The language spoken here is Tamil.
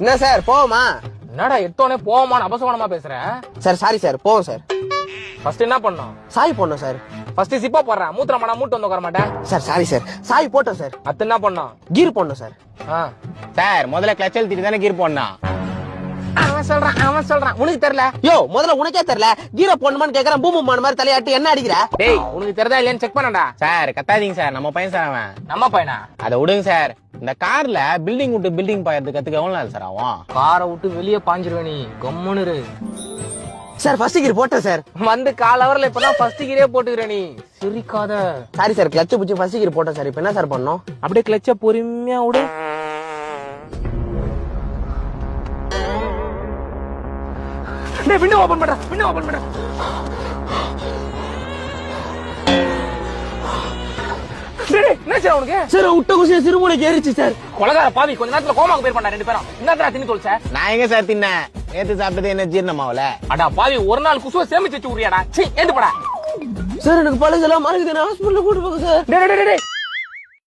என்ன சார் போவோமா? என்னடா எட்டோனே போவோமான்னு அபசகுணமா பேசுற? சார் சாரி சார் போவோம் சார். ஃபர்ஸ்ட் என்ன பண்ணோம்? சாய் போடணும் சார். ஃபர்ஸ்ட் சிப்பா போடுறேன் மூத்திரமாடா மூட்டு வந்து உட்கார மாட்டேன். சார் சாரி சார் சாய் போட்டோம் சார். அத்து என்ன பண்ணோம்? கீர் போடணும் சார். சார் முதல்ல கிளச் அழுத்திட்டு தானே கீர் போடணும். அவன் சொல்றான் உனக்கு தெரியல. யோ முதல்ல உனக்கே தெரியல கீரை போடணுமான்னு கேக்குறேன். பூமுமான மாதிரி தலையாட்டி என்ன அடிக்கிற? டேய் உனக்கு தெரியுதா இல்லையான்னு செக் பண்ணடா. சார் கத்தாதீங்க சார், நம்ம பையன் சார் அவன். நம்ம பையனா? அதை விடுங்க சார். இந்த கார்ல பில்டிங் விட்டு பில்டிங் பாயறது கத்துக்க எவ்வளவு நாள் சார் ஆகும்? காரை விட்டு வெளியே பாஞ்சிருவே நீ கம்முனு இரு. சார் ஃபர்ஸ்ட் கீர் போட்டேன் சார். வந்து கால் அவர்ல இப்பதான் ஃபர்ஸ்ட் கீரே போட்டுக்கிற நீ. சிரிக்காத. சாரி சார் கிளட்ச் பிடிச்சி ஃபர்ஸ்ட் கீர் போட்டேன் சார். இப்ப என்ன சார் பண்ணோம்? அப்படியே கிளச்ச பொறுமையா விடு. டேய் விண்டோ ஓபன் பண்ற. டேய் என்ன செய்ற உனக்கு? சார் விட்ட குசிய சிறுமூளைக்கு ஏறிச்சு சார். கொலகார பாவி கொஞ்ச நேரத்துல கோமாக்கு பேர் பண்ணா ரெண்டு பேரும். என்னடா தின்னு தொலைச்ச? நான் எங்க சார் தின்னேன்? நேத்து சாப்பிட்டது என்ன ஜீரணமாவல? அடா பாவி ஒரு நாள் குசுவ சேமிச்சு வச்சு உரியாடா. சீ ஏந்து போடா. சார் எனக்கு பழசெல்லாம் மறக்குது. நான் ஹாஸ்பிடல்ல கூட்டு போங்க சார். டேய்